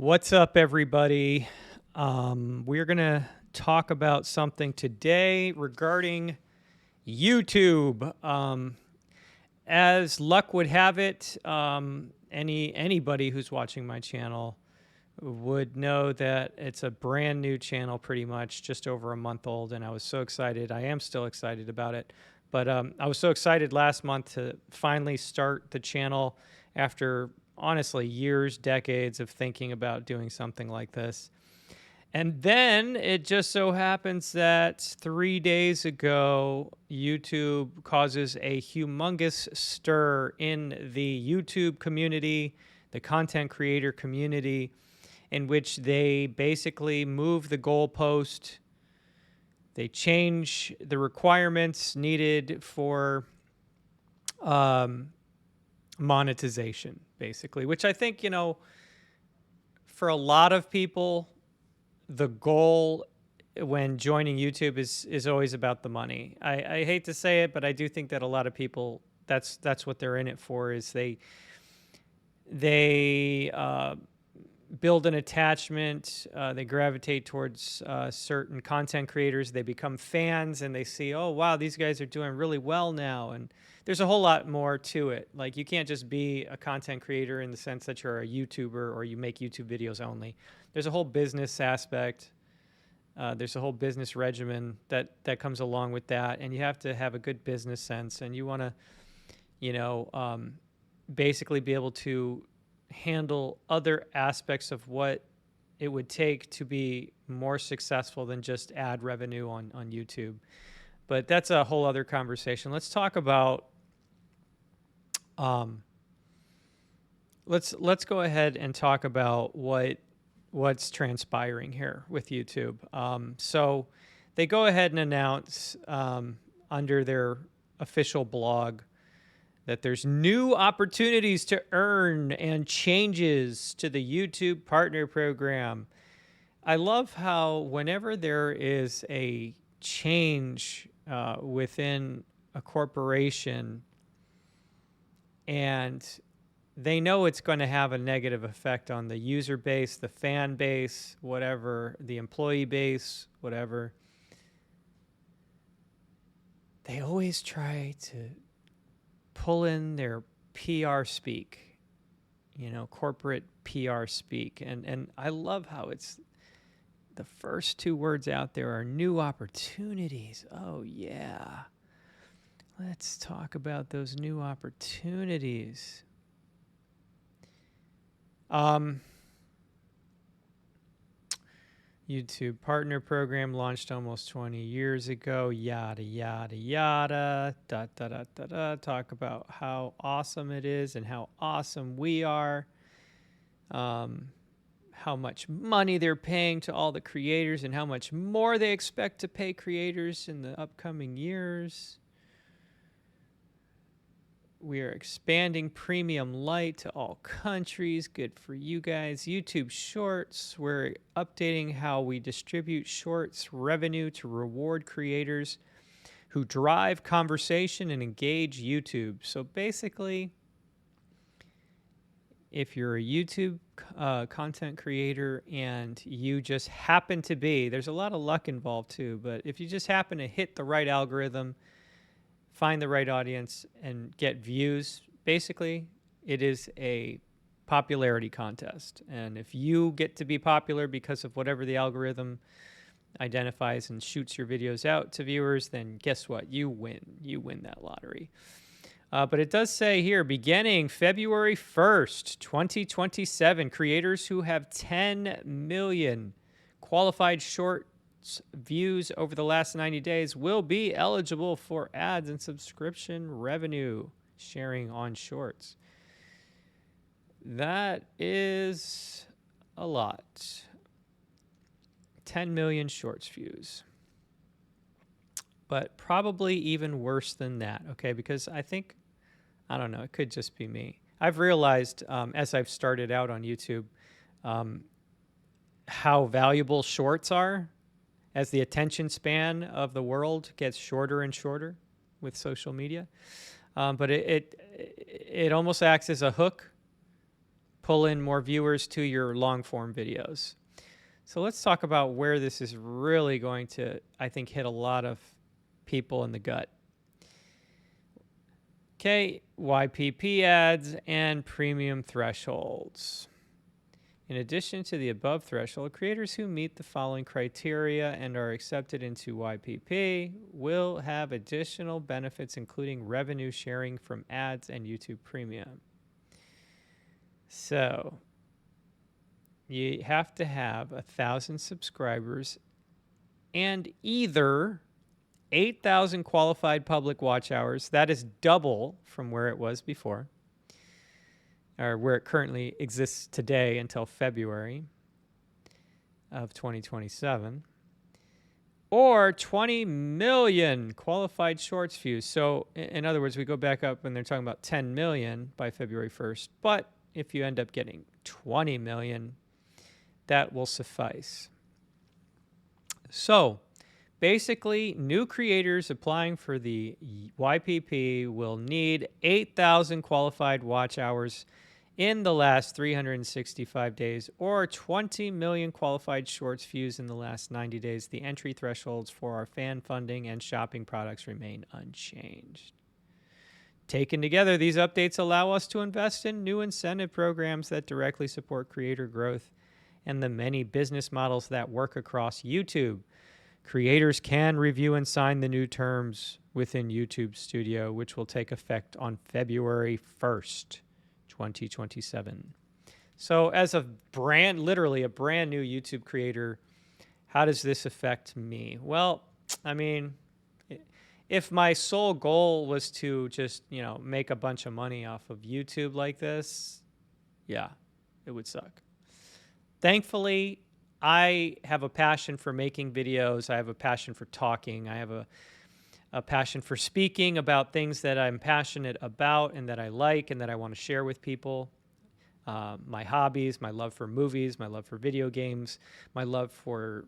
What's up, everybody? We're going to talk about something today regarding YouTube. As luck would have it, anybody who's watching my channel would know that it's a brand new channel, pretty much just over a month old, and I was so excited. I am still excited about it, but I was so excited last month to finally start the channel after honestly years, decades of thinking about doing something like this. And then it just so happens that 3 days ago, YouTube causes a humongous stir in the YouTube community, the content creator community, in which they basically move the goalpost. They change the requirements needed for monetization, basically, which I think, for a lot of people, the goal when joining YouTube is always about the money. I hate to say it, but I do think that a lot of people, that's what they're in it for, is they build an attachment, they gravitate towards certain content creators, they become fans, and they see, oh, wow, these guys are doing really well now. And there's a whole lot more to it. Like, you can't just be a content creator in the sense that you're a YouTuber or you make YouTube videos only. There's a whole business aspect. There's a whole business regimen that comes along with that. And you have to have a good business sense. And you want to, basically be able to handle other aspects of what it would take to be more successful than just ad revenue on YouTube. But that's a whole other conversation. Let's talk about let's go ahead and talk about what's transpiring here with YouTube. So they go ahead and announce under their official blog that there's new opportunities to earn and changes to the YouTube Partner Program. I love how whenever there is a change within a corporation and they know it's going to have a negative effect on the user base, the fan base, whatever, the employee base, whatever, they always try to pull in their PR speak, corporate PR speak. And I love how it's the first two words out there are new opportunities. Oh, yeah. Let's talk about those new opportunities. YouTube Partner Program launched almost 20 years ago, yada, yada, yada, da, da, da, da, da. Talk about how awesome it is and how awesome we are. How much money they're paying to all the creators and how much more they expect to pay creators in the upcoming years. We are expanding Premium Lite to all countries. Good for you guys. YouTube Shorts. We're updating how we distribute Shorts revenue to reward creators who drive conversation and engage YouTube. So basically, if you're a YouTube content creator and you just happen to be, there's a lot of luck involved too, but if you just happen to hit the right algorithm, find the right audience, and get views, basically, it is a popularity contest. And if you get to be popular because of whatever the algorithm identifies and shoots your videos out to viewers, then guess what? You win. You win that lottery. But it does say here, beginning February 1st, 2027, creators who have 10 million qualified short views over the last 90 days will be eligible for ads and subscription revenue sharing on Shorts. That is a lot. 10 million Shorts views. But probably even worse than that, okay? Because I think, I don't know, it could just be me. I've realized as I've started out on YouTube how valuable Shorts are as the attention span of the world gets shorter and shorter with social media. But it almost acts as a hook pull in more viewers to your long form videos. So let's talk about where this is really going to, I think, hit a lot of people in the gut. Okay, YPP ads and premium thresholds. In addition to the above threshold, creators who meet the following criteria and are accepted into YPP will have additional benefits, including revenue sharing from ads and YouTube Premium. So you have to have 1,000 subscribers and either 8,000 qualified public watch hours. That is double from where it was before, or where it currently exists today until February of 2027, or 20 million qualified shorts views. So in other words, we go back up when they're talking about 10 million by February 1st. But if you end up getting 20 million, that will suffice. So basically, new creators applying for the YPP will need 8,000 qualified watch hours in the last 365 days, or 20 million qualified shorts views in the last 90 days. The entry thresholds for our fan funding and shopping products remain unchanged. Taken together, these updates allow us to invest in new incentive programs that directly support creator growth and the many business models that work across YouTube. Creators can review and sign the new terms within YouTube Studio, which will take effect on February 1st. 2027. So as a literally a brand new YouTube creator, how does this affect me? Well, I mean, if my sole goal was to just, make a bunch of money off of YouTube like this, yeah, it would suck. Thankfully, I have a passion for making videos. I have a passion for talking. I have a passion for speaking about things that I'm passionate about and that I like and that I want to share with people. My hobbies, my love for movies, my love for video games, my love for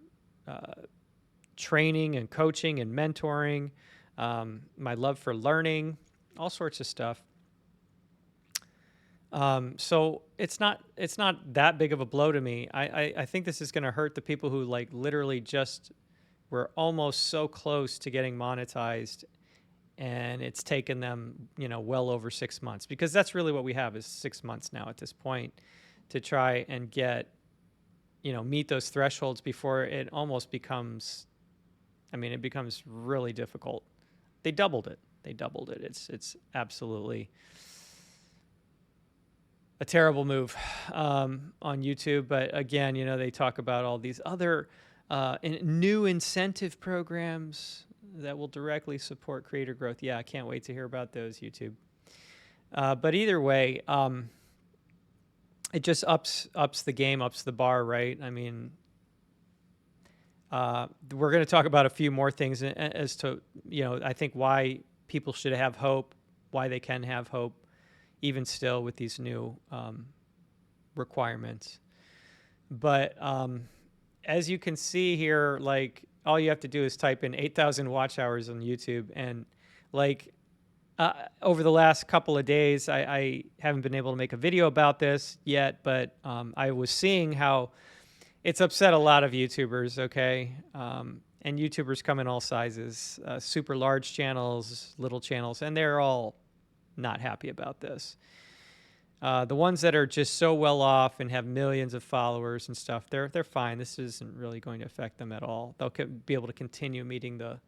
training and coaching and mentoring, my love for learning, all sorts of stuff. So it's not that big of a blow to me. I think this is going to hurt the people who literally just were almost so close to getting monetized, and it's taken them, well over 6 months, because that's really what we have is 6 months now at this point to try and get, meet those thresholds before it almost becomes, it becomes really difficult. They doubled it. It's absolutely a terrible move on YouTube. But again, they talk about all these other new incentive programs that will directly support creator growth. Yeah, I can't wait to hear about those, YouTube. But either way, it just ups the game, ups the bar, right? We're going to talk about a few more things as to, I think why people should have hope, why they can have hope, even still with these new requirements. But as you can see here, all you have to do is type in 8,000 watch hours on YouTube. And over the last couple of days, I haven't been able to make a video about this yet, but I was seeing how it's upset a lot of YouTubers, okay? And YouTubers come in all sizes, super large channels, little channels, and they're all not happy about this. The ones that are just so well off and have millions of followers and stuff, they're fine. This isn't really going to affect them at all. They'll be able to continue meeting the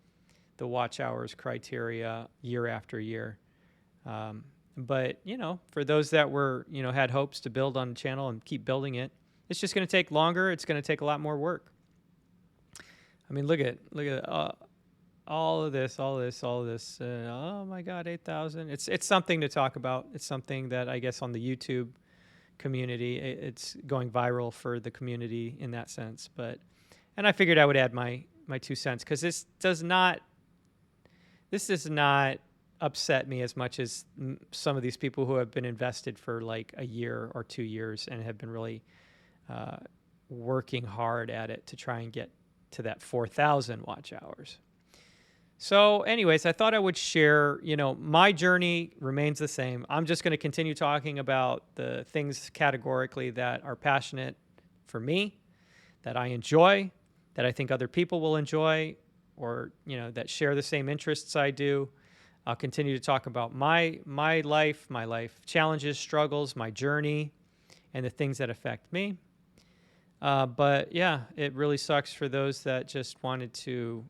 watch hours criteria year after year. But, for those that were, had hopes to build on the channel and keep building it, it's just going to take longer. It's going to take a lot more work. Look at all of this. Oh my God, 8,000. It's something to talk about. It's something that I guess on the YouTube community, it's going viral for the community in that sense. And I figured I would add my 2 cents, because this does not upset me as much as some of these people who have been invested for a year or 2 years and have been really working hard at it to try and get to that 4,000 watch hours. So, anyways, I thought I would share, my journey remains the same. I'm just going to continue talking about the things categorically that are passionate for me, that I enjoy, that I think other people will enjoy, or, that share the same interests I do. I'll continue to talk about my life challenges, struggles, my journey, and the things that affect me. But yeah, it really sucks for those that just wanted to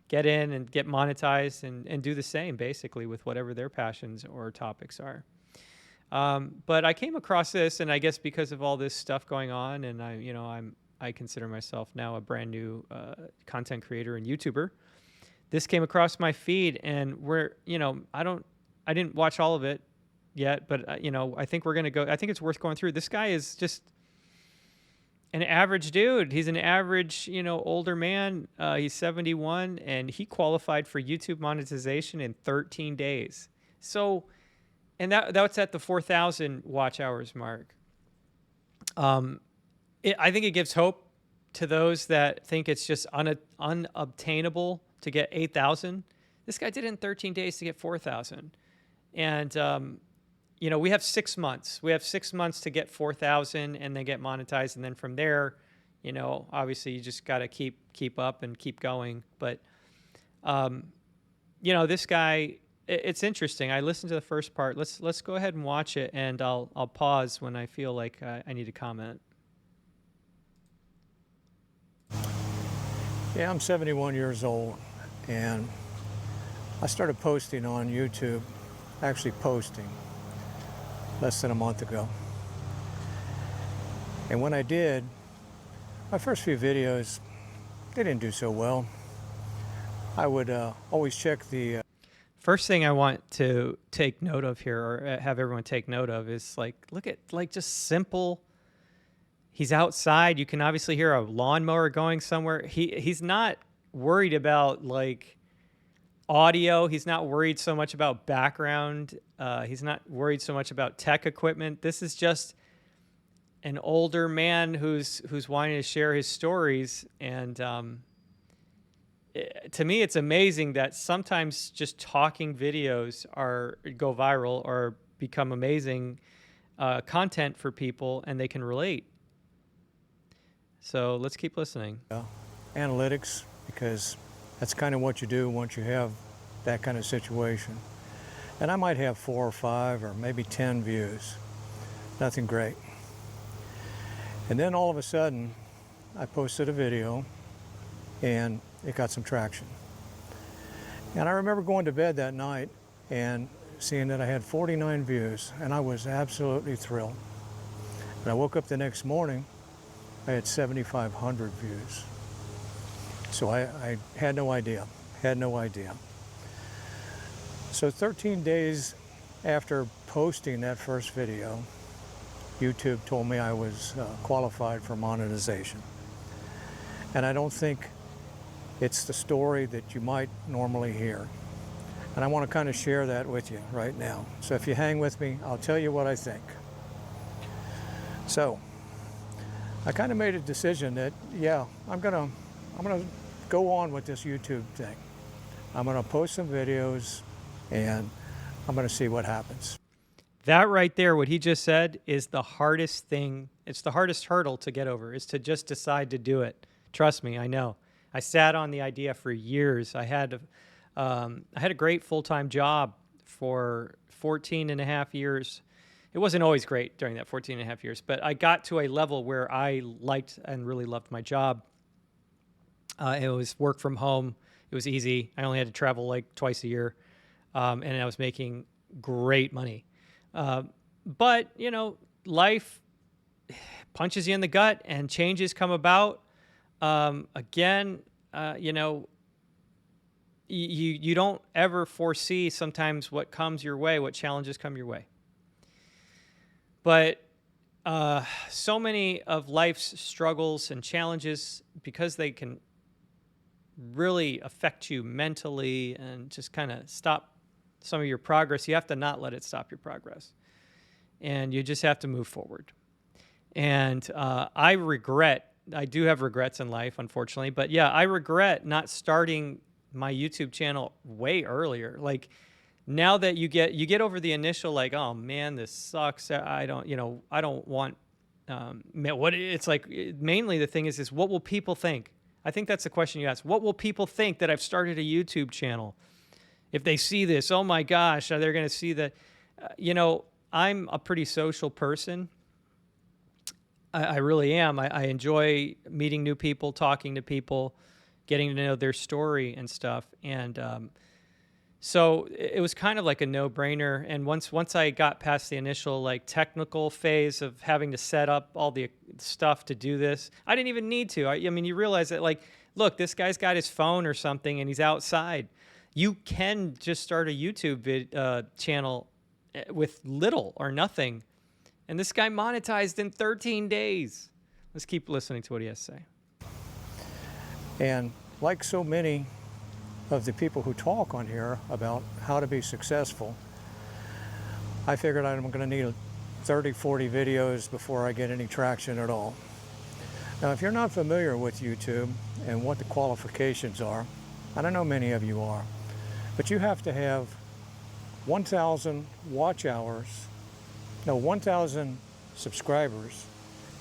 get in and get monetized and do the same basically with whatever their passions or topics are. But I came across this, and I guess because of all this stuff going on, and I consider myself now a brand new content creator and YouTuber. This came across my feed, and I didn't watch all of it yet, but I think we're gonna go. I think it's worth going through. This guy is just an average dude. He's an average, older man. He's 71, and he qualified for YouTube monetization in 13 days. So, and that's at the 4,000 watch hours mark. I think it gives hope to those that think it's just unobtainable to get 8,000. This guy did it in 13 days to get 4,000. And, we have 6 months. We have 6 months to get 4,000 and then get monetized. And then from there, obviously you just got to keep up and keep going. But, this guy, it's interesting. I listened to the first part. Let's go ahead and watch it, and I'll pause when I feel like I need to comment. Yeah, I'm 71 years old, and I started posting on YouTube, actually posting, less than a month ago. And when I did, my first few videos, they didn't do so well. I would always check the... First thing I want to take note of here, or have everyone take note of, is look at just simple. He's outside. You can obviously hear a lawnmower going somewhere. He's not worried about audio. He's not worried so much about background. He's not worried so much about tech equipment. This is just an older man who's wanting to share his stories. And to me, it's amazing that sometimes just talking videos go viral or become amazing content for people, and they can relate. So let's keep listening. Analytics, because that's kind of what you do once you have that kind of situation. And I might have 4 or 5 or maybe 10 views. Nothing great. And then all of a sudden, I posted a video and it got some traction. And I remember going to bed that night and seeing that I had 49 views, and I was absolutely thrilled. And I woke up the next morning, I had 7,500 views. So I had no idea. So 13 days after posting that first video, YouTube told me I was qualified for monetization. And I don't think it's the story that you might normally hear. And I want to kind of share that with you right now. So if you hang with me, I'll tell you what I think. So I kind of made a decision that, yeah, I'm gonna go on with this YouTube thing. I'm gonna post some videos, and I'm gonna see what happens. That right there, what he just said, is the hardest thing. It's the hardest hurdle to get over, is to just decide to do it. Trust me, I know. I sat on the idea for years. I had a great full-time job for 14 and a half years. It wasn't always great during that 14 and a half years, but I got to a level where I liked and really loved my job. It was work from home. It was easy. I only had to travel twice a year, and I was making great money. But, life punches you in the gut and changes come about. Again, you don't ever foresee sometimes what comes your way, what challenges come your way. But so many of life's struggles and challenges, because they can really affect you mentally and just kind of stop some of your progress, you have to not let it stop your progress. And you just have to move forward. And I regret I do have regrets in life, unfortunately. But yeah, I regret not starting my YouTube channel way earlier. Like now that you get over the initial like, oh man, this sucks. I don't, I don't want. What it's like. Mainly the thing is what will people think? I think that's the question you ask. What will people think that I've started a YouTube channel? If they see this, oh my gosh, they're going to see that. I'm a pretty social person. I really am. I enjoy meeting new people, talking to people, getting to know their story and stuff. And so it was kind of like a no-brainer. And once I got past the initial like technical phase of having to set up all the stuff to do this, I didn't even need to. I mean, you realize that like, look, this guy's got his phone or something and he's outside. You can just start a YouTube channel with little or nothing. And this guy monetized in 13 days. Let's keep listening to what he has to say. And like so many of the people who talk on here about how to be successful, I figured I'm going to need 30, 40 videos before I get any traction at all. Now, if you're not familiar with YouTube and what the qualifications are, and I know many of you are, but you have to have 1,000 watch hours, 1,000 subscribers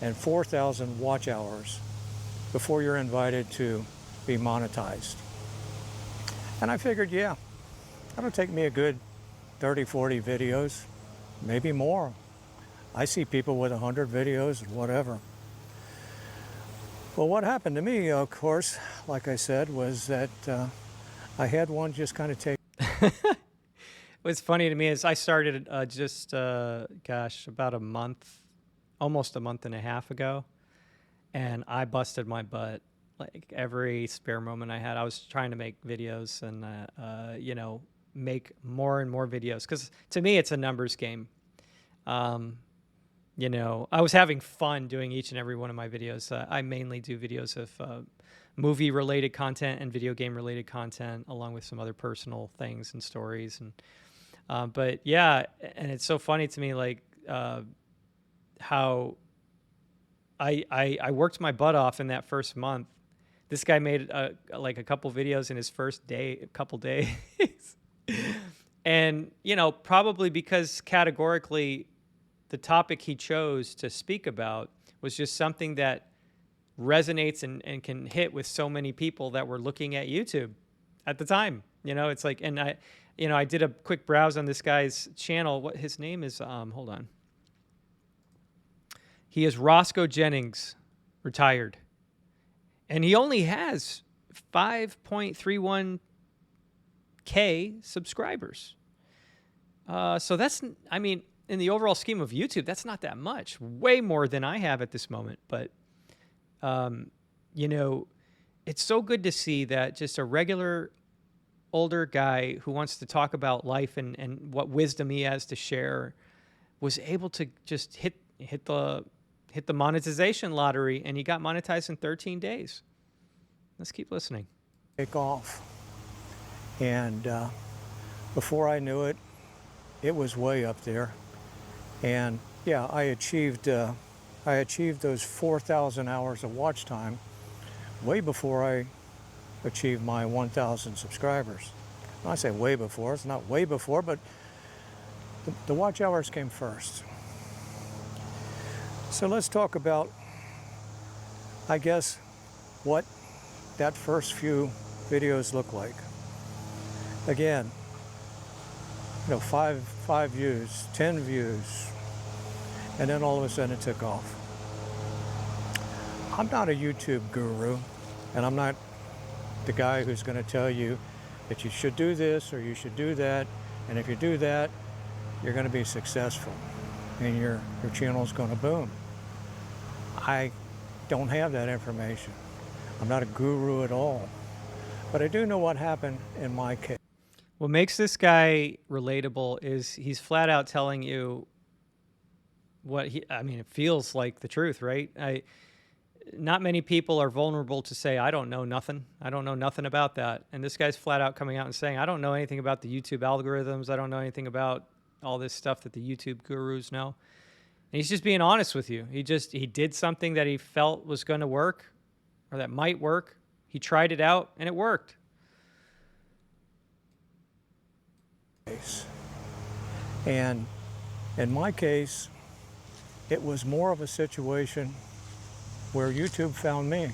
and 4,000 watch hours before you're invited to be monetized. And I figured, yeah, that'll take me a good 30, 40 videos, maybe more. I see people with 100 videos and whatever. Well, what happened to me, of course, like I said, was that I had one just kind of take. What's funny to me is I started about a month, almost a month and a half ago, and I busted my butt. Like every spare moment I had, I was trying to make videos and, make more and more videos. Because to me, it's a numbers game. I was having fun doing each and every one of my videos. I mainly do videos of movie-related content and video game-related content, along with some other personal things and stories. And but yeah, and it's so funny to me, like how I worked my butt off in that first month. This guy made like a couple videos in his first couple days. And, probably because categorically the topic he chose to speak about was just something that resonates and can hit with so many people that were looking at YouTube at the time. It's like, and I did a quick browse on this guy's channel. What his name is, hold on. He is Roscoe Jennings, retired. And he only has 5.31K subscribers. So that's, in the overall scheme of YouTube, that's not that much. Way more than I have at this moment. But, it's so good to see that just a regular older guy who wants to talk about life and what wisdom he has to share was able to just hit the monetization lottery, and he got monetized in 13 days. Let's keep listening. Take off. And before I knew it, it was way up there. And yeah, I achieved those 4,000 hours of watch time way before I achieved my 1,000 subscribers. When I say way before, it's not way before, but the watch hours came first. So let's talk about, I guess, what that first few videos look like. Again, 5 views, 10 views, and then all of a sudden it took off. I'm not a YouTube guru, and I'm not the guy who's going to tell you that you should do this or you should do that, and if you do that, you're going to be successful and your channel is going to boom. I don't have that information. I'm not a guru at all, but I do know what happened in my case. What makes this guy relatable is he's flat out telling you what it feels like the truth, right? Not many people are vulnerable to say, I don't know nothing. I don't know nothing about that. And this guy's flat out coming out and saying, I don't know anything about the YouTube algorithms. I don't know anything about all this stuff that the YouTube gurus know. And he's just being honest with you. He did something that he felt was going to work or that might work. He tried it out and it worked. And in my case, it was more of a situation where YouTube found me.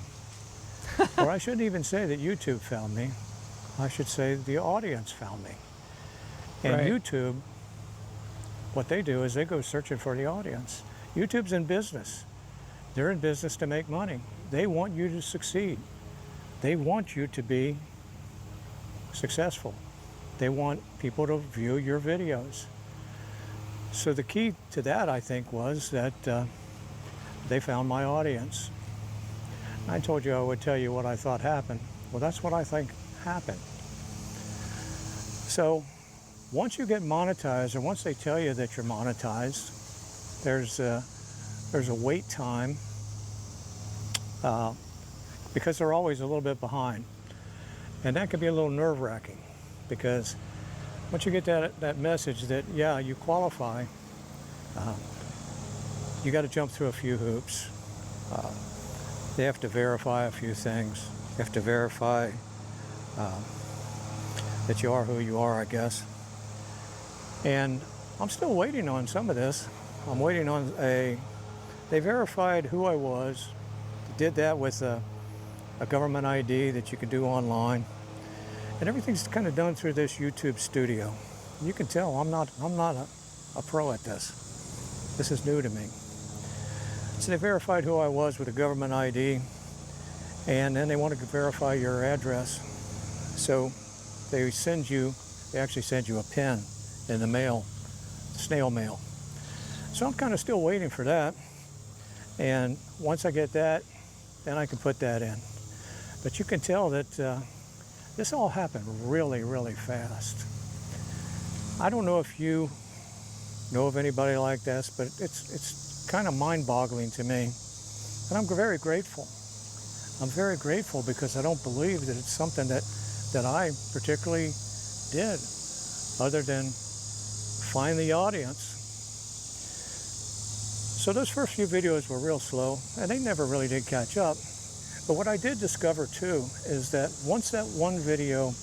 Or I shouldn't even say that YouTube found me. I should say the audience found me. And Right. YouTube, what they do is they go searching for the audience. YouTube's in business. They're in business to make money. They want you to succeed. They want you to be successful. They want people to view your videos. So the key to that, I think, was that they found my audience. I told you I would tell you what I thought happened. Well, that's what I think happened. So once you get monetized, or once they tell you that you're monetized, there's a wait time because they're always a little bit behind. And that can be a little nerve-wracking because once you get that message that, yeah, you qualify, you got to jump through a few hoops. They have to verify a few things. You have to verify that you are who you are, I guess. And I'm still waiting on some of this. I'm waiting on they verified who I was. They did that with a government ID that you could do online. And everything's kind of done through this YouTube studio. You can tell I'm not a pro at this. This is new to me. So they verified who I was with a government ID, and then they wanted to verify your address. So they actually send you a pin in the mail, snail mail. So I'm kind of still waiting for that. And once I get that, then I can put that in. But you can tell that this all happened really, really fast. I don't know if you know of anybody like this, but it's kind of mind-boggling to me. And I'm very grateful. I'm very grateful because I don't believe that it's something that I particularly did, other than find the audience. So those first few videos were real slow, and they never really did catch up. But what I did discover too is that once that one video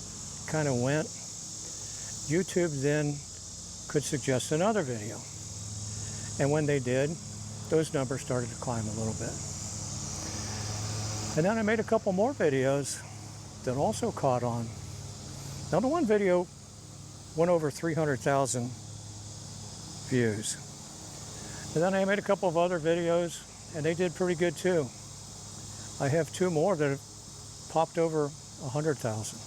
kind of went, YouTube then could suggest another video. And when they did, those numbers started to climb a little bit. And then I made a couple more videos that also caught on. Now the one video went over 300,000 views. And then I made a couple of other videos and they did pretty good too. I have two more that have popped over 100,000.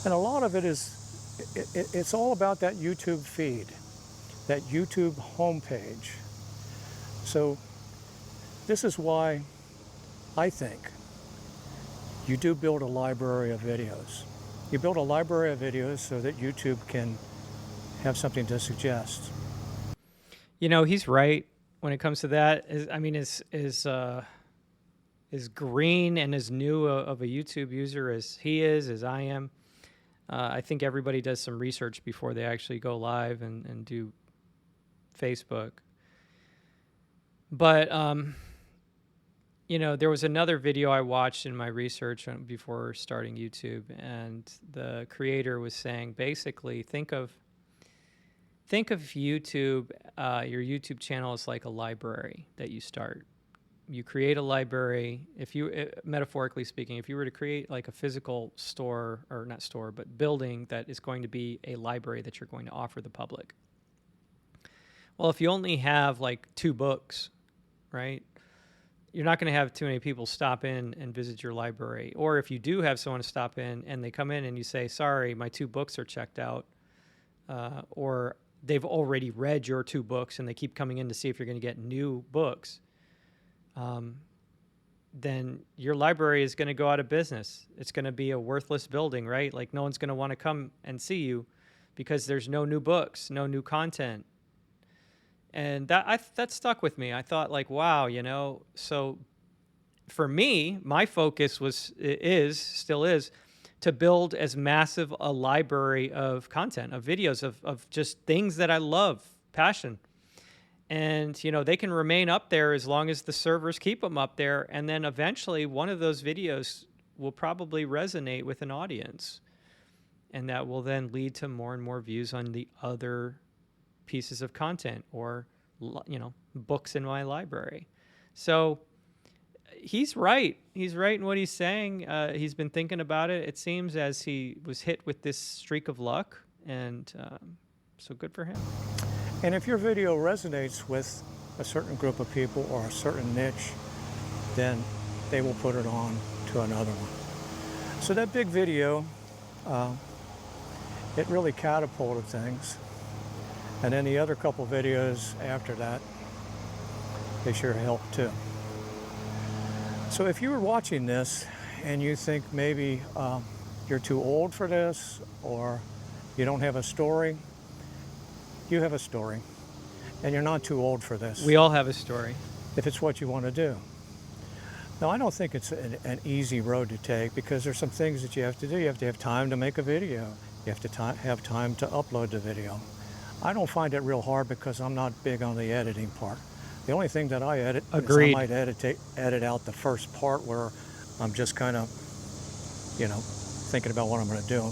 And a lot of it is, it's all about that YouTube feed, that YouTube homepage. So this is why I think you do build a library of videos. You build a library of videos so that YouTube can have something to suggest. You know, he's right when it comes to that. As green and as new of a YouTube user as he is, as I am, I think everybody does some research before they actually go live and do Facebook. But, you know, there was another video I watched in my research before starting YouTube, and the creator was saying, basically, think of YouTube, your YouTube channel is like a library that you start. You create a library. If you, metaphorically speaking, if you were to create like a physical store, or not store, but building that is going to be a library that you're going to offer the public. Well, if you only have like 2 books, right, you're not going to have too many people stop in and visit your library. Or if you do have someone stop in and they come in and you say, sorry, my 2 books are checked out, or they've already read your 2 books and they keep coming in to see if you're going to get new books, then your library is going to go out of business. It's going to be a worthless building, right? Like no one's going to want to come and see you because there's no new books, no new content. And that stuck with me. I thought like, wow, you know, so for me, my focus still is to build as massive a library of content, of videos, of just things that I love, passion. And, they can remain up there as long as the servers keep them up there. And then eventually one of those videos will probably resonate with an audience. And that will then lead to more and more views on the other pieces of content or, books in my library. So he's right. He's right in what he's saying. He's been thinking about it. It seems as he was hit with this streak of luck. And so good for him. And if your video resonates with a certain group of people or a certain niche, then they will put it on to another one. So that big video, it really catapulted things. And then the other couple videos after that, they sure helped too. So if you were watching this and you think maybe you're too old for this or you don't have a story, you have a story, and you're not too old for this. We all have a story. If it's what you want to do. Now, I don't think it's an easy road to take because there's some things that you have to do. You have to have time to make a video. You have to have time to upload the video. I don't find it real hard because I'm not big on the editing part. The only thing that I edit Agreed. is I might edit out the first part where I'm just kind of, thinking about what I'm going to do.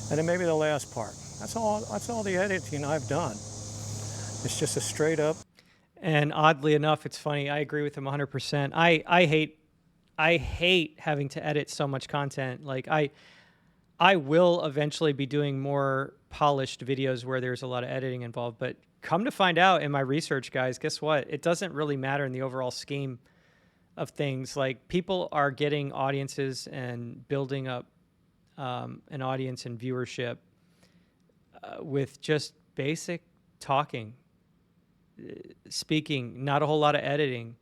And then maybe the last part. That's all the editing I've done. It's just a straight up. And oddly enough, it's funny. I agree with him 100%. I hate having to edit so much content. Like I will eventually be doing more polished videos where there's a lot of editing involved. But come to find out in my research, guys, guess what? It doesn't really matter in the overall scheme of things. Like people are getting audiences and building up an audience and viewership with just basic talking, speaking, not a whole lot of editing,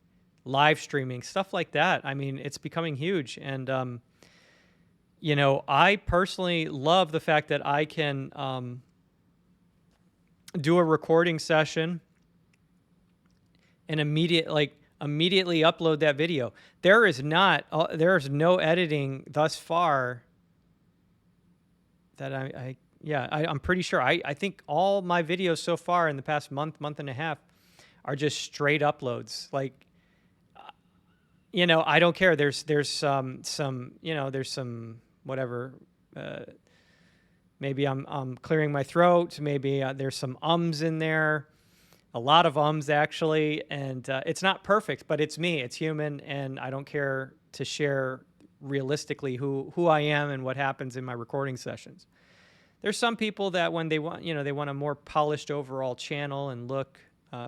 live streaming, stuff like that. I mean, it's becoming huge. And, I personally love the fact that I can do a recording session and immediately upload that video. There's no editing thus far that I'm pretty sure. I think all my videos so far in the past month and a half are just straight uploads. Like, I don't care. There's some whatever. Maybe I'm clearing my throat. Maybe there's some ums in there, a lot of ums actually, and it's not perfect, but it's me. It's human, and I don't care to share realistically who I am and what happens in my recording sessions. There's some people that when they want, they want a more polished overall channel and look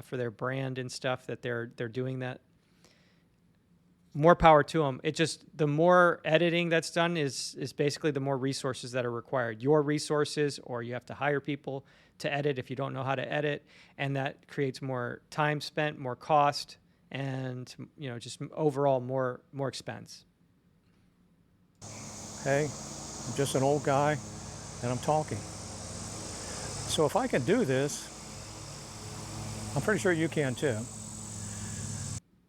for their brand and stuff, that they're doing that. More power to them. It just, the more editing that's done is basically the more resources that are required. Your resources, or you have to hire people to edit if you don't know how to edit, and that creates more time spent, more cost, and just overall more expense. Hey, I'm just an old guy and I'm talking. So if I can do this, I'm pretty sure you can too.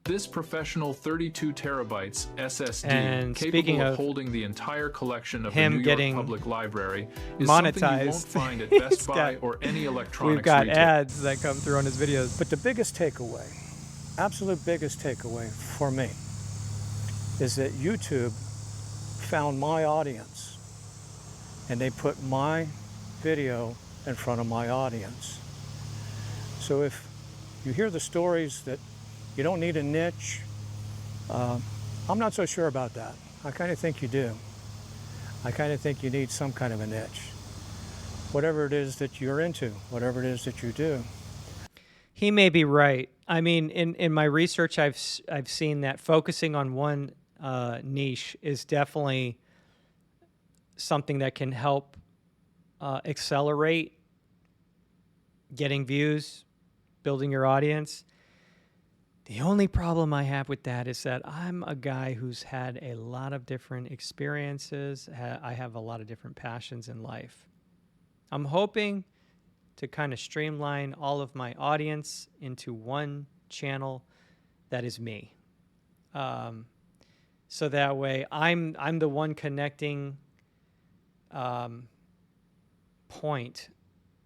This professional 32 terabytes SSD, And capable of of holding the entire collection of the him New York getting Public Library, is monetized. something you won't find at Best Buy got- or any electronics We've got retailer. ads that come through on his videos. But the biggest takeaway, absolute biggest takeaway for me, is that YouTube found my audience and they put my video in front of my audience. So if you hear the stories that you don't need a niche, I'm not so sure about that. I kind of think you do. I kind of think you need some kind of a niche. Whatever it is that you're into, whatever it is that you do. He may be right. I mean, in my research, I've seen that focusing on one niche is definitely something that can help accelerate getting views, building your audience. The only problem I have with that is that I'm a guy who's had a lot of different experiences. I have a lot of different passions in life. I'm hoping to kind of streamline all of my audience into one channel that is me. So that way I'm the one connecting point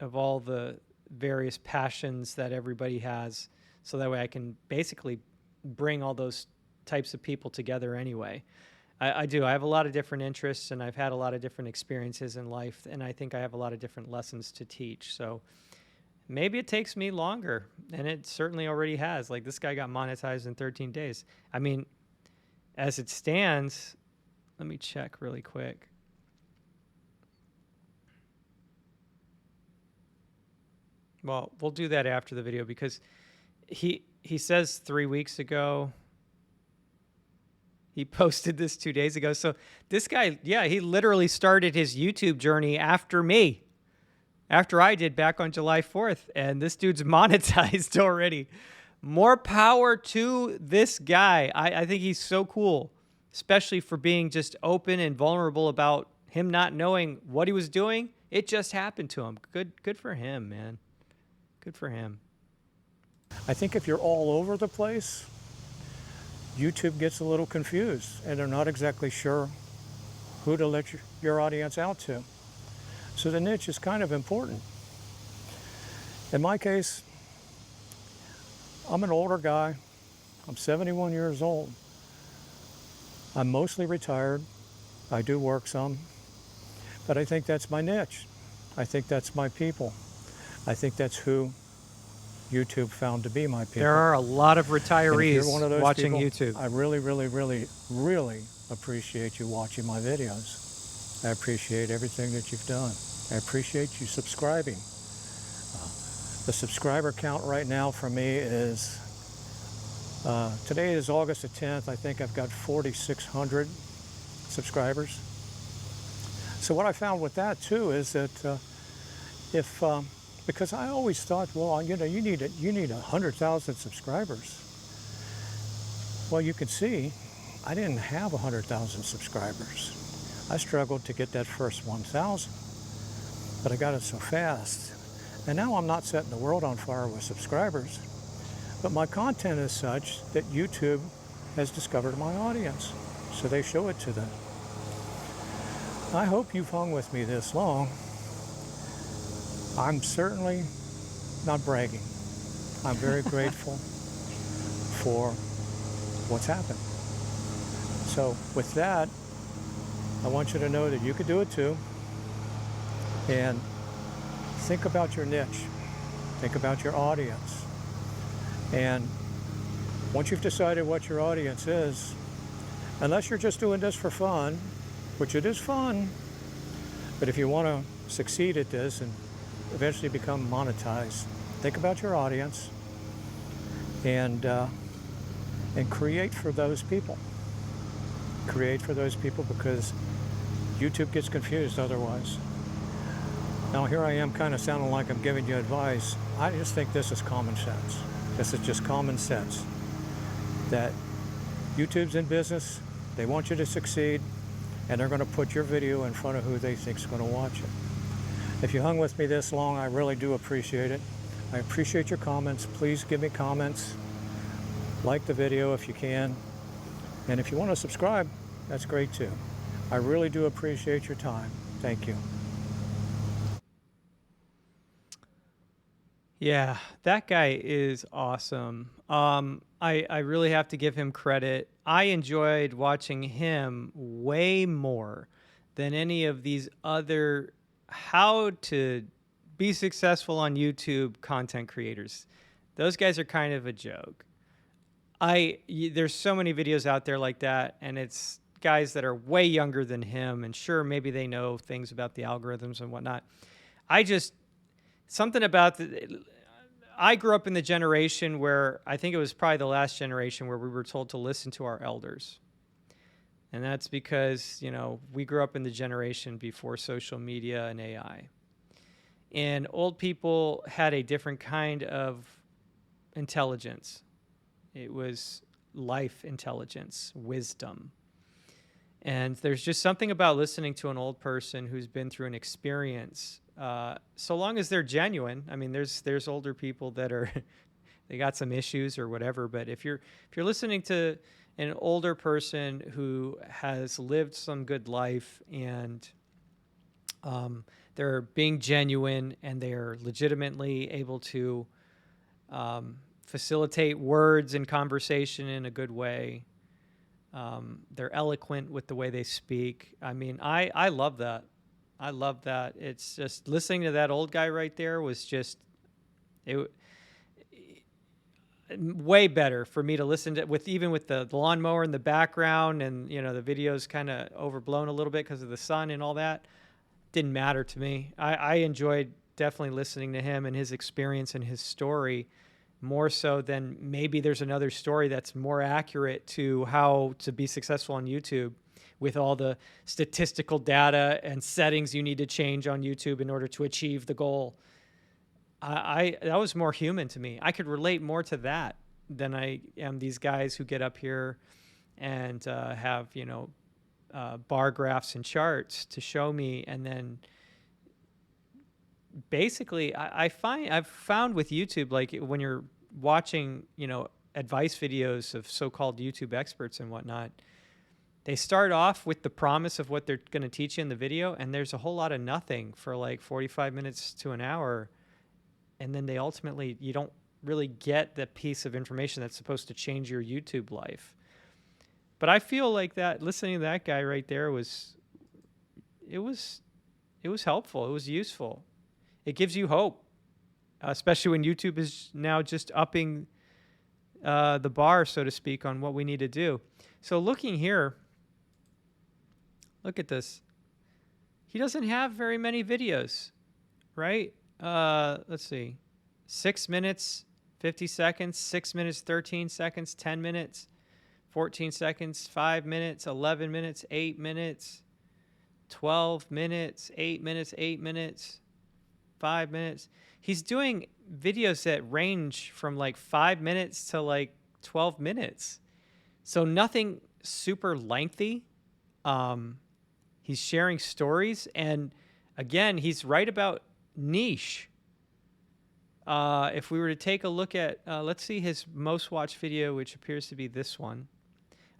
of all the various passions that everybody has. so that way I can basically bring all those types of people together anyway. I do. I have a lot of different interests, and I've had a lot of different experiences in life, and I think I have a lot of different lessons to teach. So maybe it takes me longer, and it certainly already has. Like, this guy got monetized in 13 days. I mean, as it stands, let me check really quick. Well, we'll do that after the video, because he says 3 weeks ago. He posted this 2 days ago. So this guy, yeah, he literally started his YouTube journey after me, after I did back on July 4th. And this dude's monetized already. More power to this guy. I think he's so cool, especially for being just open and vulnerable about him not knowing what he was doing. It just happened to him. Good for him, man. Good for him. I think if you're all over the place, YouTube gets a little confused and they're not exactly sure who to let your audience out to. So the niche is kind of important. In my case, I'm an older guy. I'm 71 years old. I'm mostly retired. I do work some, but I think that's my niche. I think that's my people. I think that's who YouTube found to be my people. There are a lot of retirees watching people, YouTube. I really, really, really, really appreciate you watching my videos. I appreciate everything that you've done. I appreciate you subscribing. The subscriber count right now for me is, today is August the 10th. I think I've got 4,600 subscribers. So what I found with that too is that because I always thought, well, you need 100,000 subscribers. Well, you can see, I didn't have 100,000 subscribers. I struggled to get that first 1,000, but I got it so fast. And now I'm not setting the world on fire with subscribers, but my content is such that YouTube has discovered my audience, so they show it to them. I hope you've hung with me this long. I'm certainly not bragging. I'm very grateful for what's happened. So with that, I want you to know that you could do it too. And think about your niche. Think about your audience. And once you've decided what your audience is, unless you're just doing this for fun, which it is fun, but if you want to succeed at this and eventually become monetized, think about your audience and create for those people. Create for those people, because YouTube gets confused otherwise. Now here I am kind of sounding like I'm giving you advice. I just think this is common sense. This is just common sense. That YouTube's in business, they want you to succeed, and they're going to put your video in front of who they think is going to watch it. If you hung with me this long, I really do appreciate it. I appreciate your comments. Please give me comments. Like the video if you can. And if you want to subscribe, that's great too. I really do appreciate your time. Thank you. Yeah, that guy is awesome. I really have to give him credit. I enjoyed watching him way more than any of these other how to be successful on YouTube content creators. Those guys are kind of a joke. There's so many videos out there like that, and it's guys that are way younger than him, and sure, maybe they know things about the algorithms and whatnot. Something about I grew up in the generation where I think it was probably the last generation where we were told to listen to our elders. And that's because, we grew up in the generation before social media and AI. And old people had a different kind of intelligence. It was life intelligence, wisdom. And there's just something about listening to an old person who's been through an experience, so long as they're genuine. I mean, there's older people that are they got some issues or whatever, but if you're listening to an older person who has lived some good life and they're being genuine and they're legitimately able to facilitate words and conversation in a good way. They're eloquent with the way they speak. I mean, I love that. I love that. It's just listening to that old guy right there was just it way better for me to listen to, with even with the lawnmower in the background, and the video's kind of overblown a little bit because of the sun and all that. Didn't matter to me. I enjoyed definitely listening to him and his experience and his story, more so than maybe there's another story that's more accurate to how to be successful on YouTube, with all the statistical data and settings you need to change on YouTube in order to achieve the goal. That was more human to me. I could relate more to that than I am these guys who get up here and have bar graphs and charts to show me, and then basically I've found with YouTube, like when you're watching advice videos of so-called YouTube experts and whatnot, they start off with the promise of what they're going to teach you in the video, and there's a whole lot of nothing for like 45 minutes to an hour. And then they ultimately, you don't really get the piece of information that's supposed to change your YouTube life. But I feel like that listening to that guy right there was helpful. It was useful. It gives you hope, especially when YouTube is now just upping the bar, so to speak, on what we need to do. So looking here, look at this. He doesn't have very many videos, right? Let's see, 6 minutes, 50 seconds, 6 minutes, 13 seconds, 10 minutes, 14 seconds, 5 minutes, 11 minutes, 8 minutes, 12 minutes, 8 minutes, 8 minutes, 5 minutes. He's doing videos that range from like 5 minutes to like 12 minutes. So nothing super lengthy. He's sharing stories. And again, he's right about niche. If we were to take a look at, let's see his most watched video, which appears to be this one.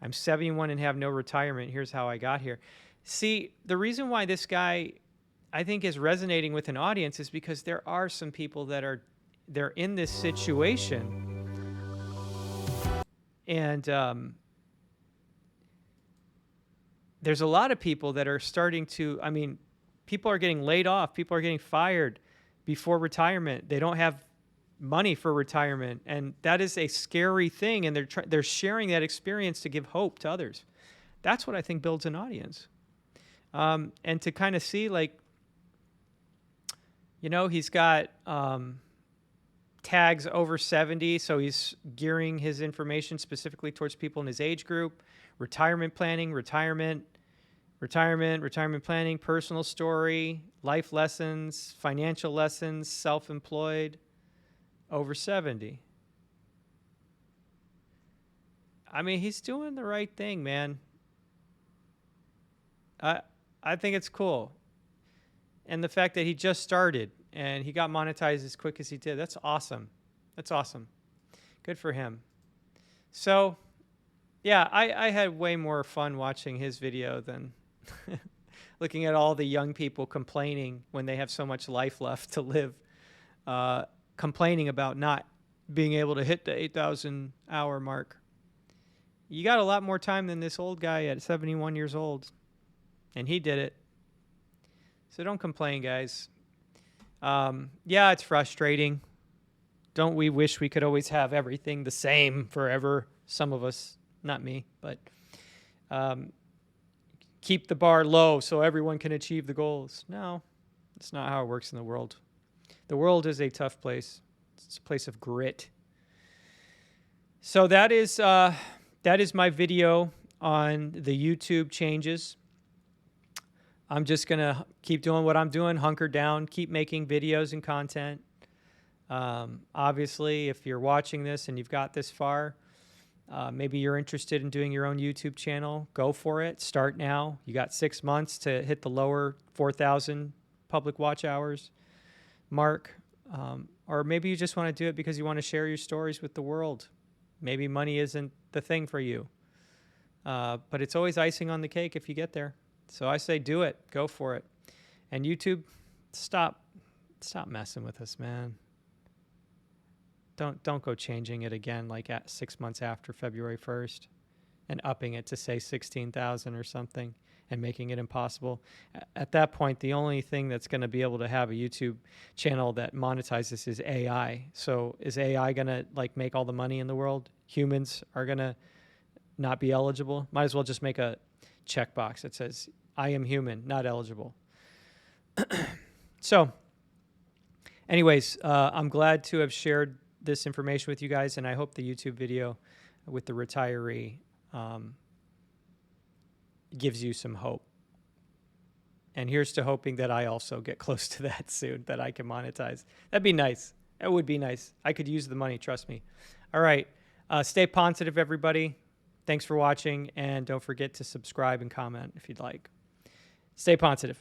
I'm 71 and have no retirement. Here's how I got here. See, the reason why this guy, I think, is resonating with an audience is because there are some people that they're in this situation. And there's a lot of people that are starting to, people are getting laid off. People are getting fired before retirement. They don't have money for retirement. And that is a scary thing. And they're sharing that experience to give hope to others. That's what I think builds an audience. And to kind of see, like, he's got tags over 70. So he's gearing his information specifically towards people in his age group. Retirement planning, retirement planning, personal story, life lessons, financial lessons, self-employed, over 70. He's doing the right thing, man. I think it's cool. And the fact that he just started and he got monetized as quick as he did, that's awesome. That's awesome. Good for him. So, yeah, I had way more fun watching his video than looking at all the young people complaining when they have so much life left to live, complaining about not being able to hit the 8,000 hour mark. You got a lot more time than this old guy at 71 years old, and he did it. So don't complain, guys. Yeah, it's frustrating. Don't we wish we could always have everything the same forever? Some of us. Not me, but keep the bar low so everyone can achieve the goals. No, that's not how it works in the world. The world is a tough place. It's a place of grit. So that is my video on the YouTube changes. I'm just going to keep doing what I'm doing, hunker down, keep making videos and content. Obviously, if you're watching this and you've got this far, maybe you're interested in doing your own YouTube channel. Go for it. Start now. You got 6 months to hit the lower 4,000 public watch hours mark. Or maybe you just want to do it because you want to share your stories with the world. Maybe money isn't the thing for you. But it's always icing on the cake if you get there. So I say do it. Go for it. And YouTube, stop messing with us, man. Don't go changing it again like at 6 months after February 1st and upping it to say 16,000 or something and making it impossible. At that point, the only thing that's going to be able to have a YouTube channel that monetizes is AI. So is AI going to like make all the money in the world? Humans are going to not be eligible? Might as well just make a checkbox that says, I am human, not eligible. So anyways, I'm glad to have shared this information with you guys, and I hope the YouTube video with the retiree gives you some hope. And here's to hoping that I also get close to that soon, that I can monetize. That'd be nice. That would be nice. I could use the money, trust me. All right. Stay Poncetive, everybody. Thanks for watching, and don't forget to subscribe and comment if you'd like. Stay Poncetive.